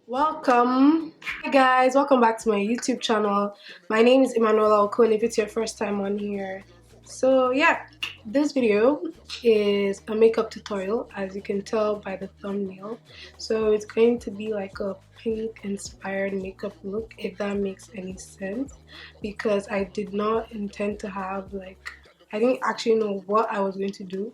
Welcome. Hi guys, welcome back to my YouTube channel. My name is Emmanuela Okon if it's your first time on here. So yeah, this video is a makeup tutorial, as you can tell by the thumbnail. So it's going to be like a pink inspired makeup look, if that makes any sense, because I did not intend to have I didn't actually know what I was going to do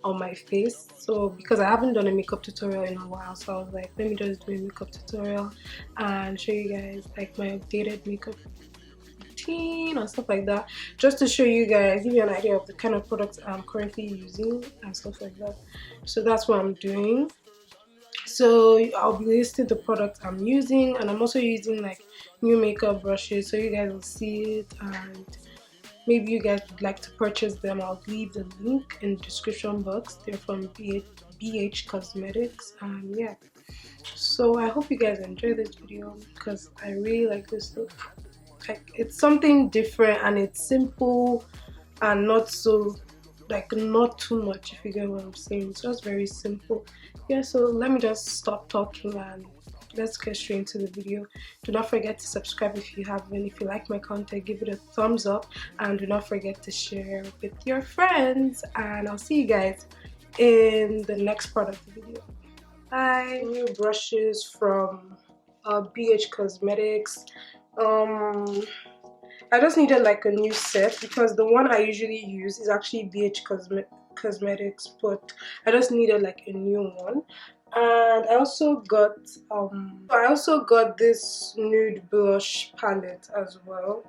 on my face. So because I haven't done a makeup tutorial in a while, so I was like, let me just do a makeup tutorial and show you guys like my updated makeup routine and stuff like that, just to show you guys, give you an idea of the kind of products I'm currently using and stuff like that. So that's what I'm doing. So I'll be listing the products I'm using, and I'm also using like new makeup brushes, so you guys will see it, and maybe you guys would like to purchase them. I'll leave the link in the description box. They're from BH Cosmetics, and yeah. So I hope you guys enjoy this video because I really like this look. Like, it's something different and it's simple and not so not too much, if you get what I'm saying. It's just very simple. Yeah, so let me just stop talking and let's get straight into the video. Do not forget to subscribe if you haven't. If you like my content, give it a thumbs up, and do not forget to share with your friends, and I'll see you guys in the next part of the video. Bye. New brushes from BH Cosmetics. I just needed like a new set because the one I usually use is actually BH Cosmetics, but I just needed like a new one. And I also got this nude blush palette as well.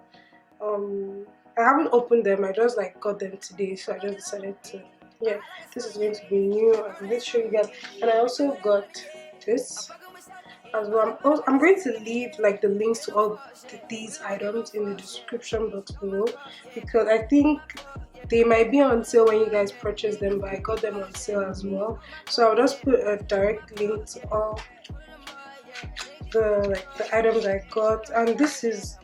I haven't opened them, I just like got them today, so I just decided to, yeah, this is going to be new. I'm going to show you guys. And I also got this as well. I'm going to leave like the links to all these items in the description box below, because I think they might be on sale when you guys purchase them, but I got them on sale as well. So I'll just put a direct link to all the items I got. And this is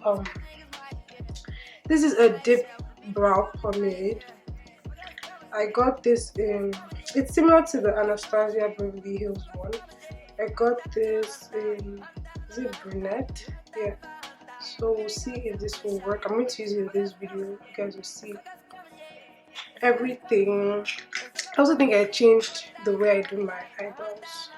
a dip brow pomade. I got this in, it's similar to the Anastasia Beverly Hills one. I got this in, is it brunette? Yeah. So we'll see if this will work. I'm going to use it in this video. You guys will see everything. I also think I changed the way I do my eyebrows,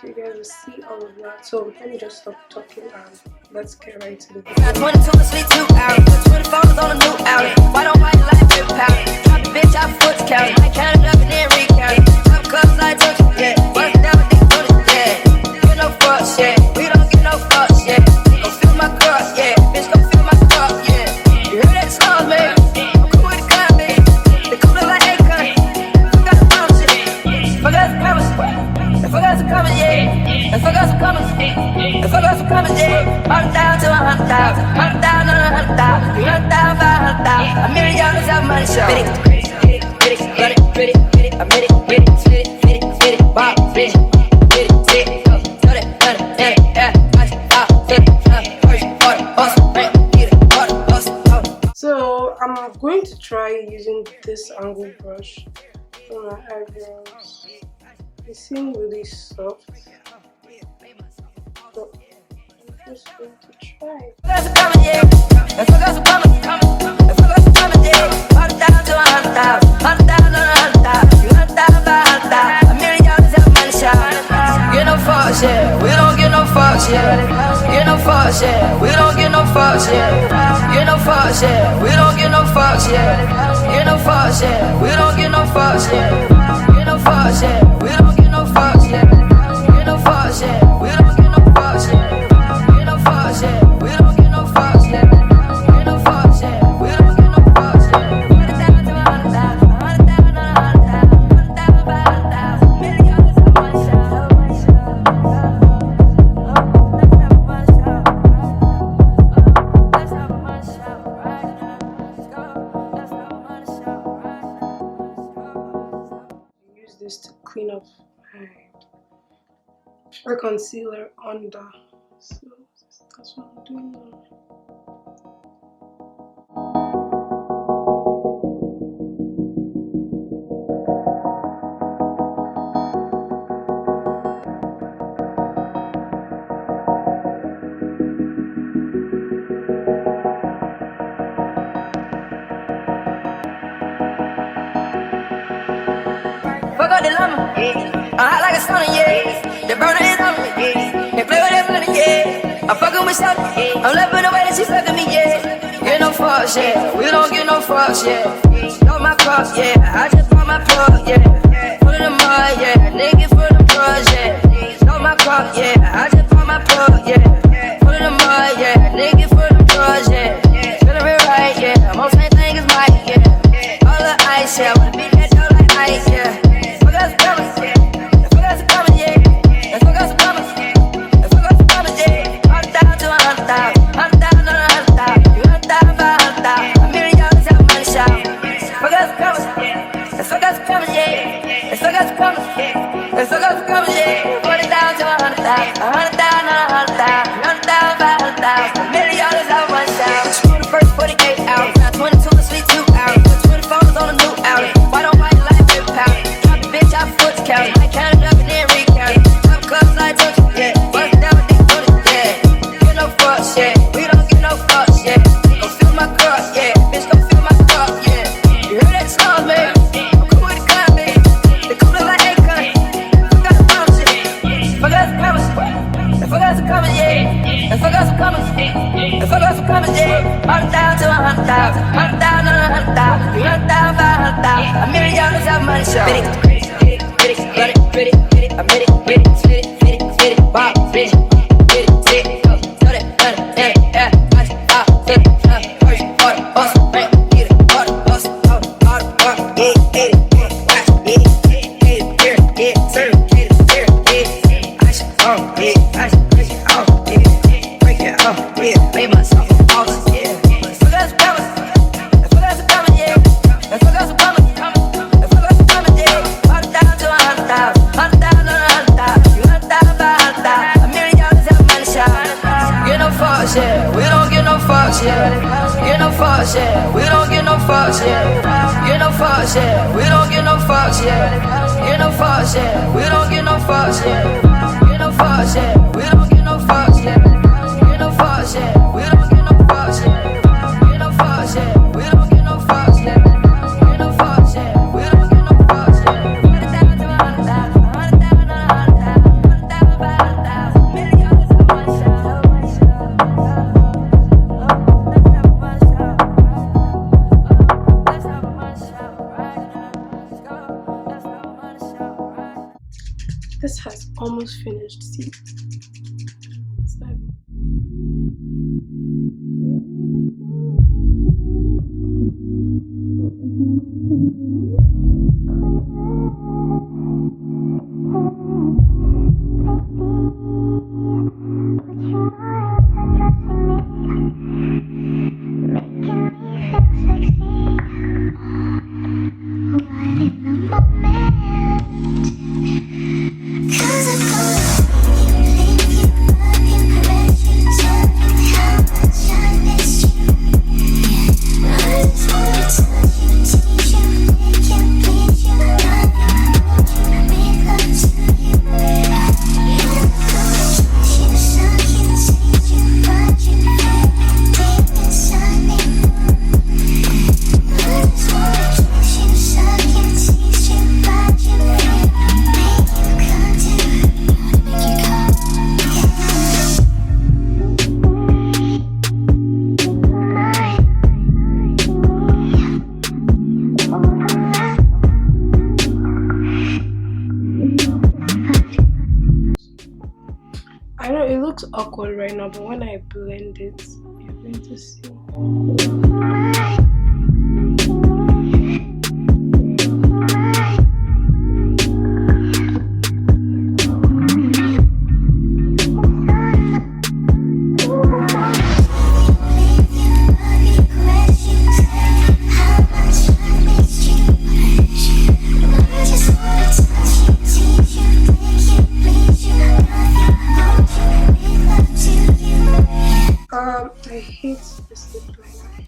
so you guys will see all of that. So let me just stop talking and let's get right to the video. 22 asleep 2 hours, 24 is on a new outlet. Why don't I like it power? Drop the bitch out foot count. I counted up and then recount it. Top clubs like Tokyo, yeah. Bust down with these booties, yeah. Get no fucks, yeah. We don't get no fucks, yeah. Go fill my cup, yeah. Bitch, go fill my cup, yeah. You hear that song, man? I'm cool with the gun, man. They cool like Akon. Forgot the promise, yeah. Forgot the promise. Forgot the promise, yeah. Forgot the promise. Forgot the promise, yeah. I'm down to 100,000. I'm down on 100,000. 100,000, 500,000. $1 million out my show. I'm ready, ready, ready, wow, ready, so I'm going to try using this angle brush for my eyebrows. They seem really soft, but I'm just going to try. Yeah, we don't get no fucks, yeah. Get no fucks, yeah. We don't get no fucks, yeah. Get no fucks, yeah. We don't get no fucks, yeah. Get no fucks, yeah. We don't get no fucks, yeah. Get no fucks, yeah. We don't get no fucks, yeah. Get no fucks, yeah. We don't get no fucks, yeah. Get no fucks, yeah. We don't get no fucks, yeah. Get no fucks, yeah. We don't get no fucks, yeah. This to clean up my concealer under. So that's what I'm doing now. about the llama. I'm hot like a sauna, yeah. The burner is on me. They play with that money, yeah. I'm fucking with Shawty. I'm loving the way that she fucking me, yeah. Get no fucks, yeah. We don't get no fucks, yeah. Load my cup, yeah. I just bought my plug, yeah. Put it in the mud, yeah. Nigga for them drugs, yeah. Load my cup, yeah. I just bought my plug, yeah. Put it in the mud, yeah. Nigga for them drugs, yeah. Feeling it right, yeah. Most same thing is Mike, yeah. All the ice, yeah. Wanna beat that dough like ice, yeah. Fuck us coming, yeah. Fuck us coming, yeah. Let's fuck us coming. Let's fuck us coming, yeah. 100,000 to 100,000. 100,000 to 100,000. You 100,000 by 100,000. $1 million out money shop. Fuck us coming. Let's fuck us coming, yeah. Let's fuck us coming. Let's fuck us coming, yeah. 40,000 to 100,000. 100,000 to 100,000. 100,000 by 100,000. $1 million out money shop. Screw the first 48 hours. Now 22 to sleep 2 hours. 24 on a new outlet. Why don't white life get powder? Drop a bitch out foot count. I count it up and then recount it. Top clubs like Turkey, yeah. Bust down with these bullets, yeah. Get no fucks, yeah. We don't get no fucks, yeah. Go fill my cup, yeah. Bitch, go fill my cup, yeah. You heard that song, man? I'm cool with the gun, man. The cool look like Akon. Fuck us coming, shit. Fuck us coming, shit. Fuck us coming, yeah. Fuck us coming, fuck us coming, yeah. 100,000 to 100,000. 100,000 to 100,000. 100,000 by 100,000. $1 million out money shot. Pretty, I'm ready, spit it, wow, spit it, sit it, go, throw that money, yeah, watch it, out, fit it, first, order, hustle, rank, get it, order, hustle, order, get it, watch it, serve it, I should own, I should break it off, break it off, made myself awesome, yeah. Fuck us coming, yeah. Fuck us coming, yeah. 100,000 to 100,000, 100,000 to 100,000, you 100,000 by 100,000, $1 million out money shot. Get no fucks, yeah. We don't get no fucks, yeah. Get no fucks, yeah. We don't get no fucks, yeah. Get no fucks, yeah. We don't get no fucks, yeah. Get no fucks, yeah. We don't get no fucks, yeah. Get no fucks, yeah. We don't get no fucks, yeah. Get no fucks, yeah. We don't get no fucks, yeah. Get no fucks, yeah. We don't get no fucks, yeah. Get no fucks, yeah. We don't get no fucks, yeah. 100,000 to 100,000. 100,000 to 100,000. 100,000 by 100,000. $1 million out money shot. Let's have a money shot right now. Let's go. Let's have a money shot right now. This has almost finished. See? It's like I know it looks awkward right now, but when I blend it, you're going to see. I hate this lip liner.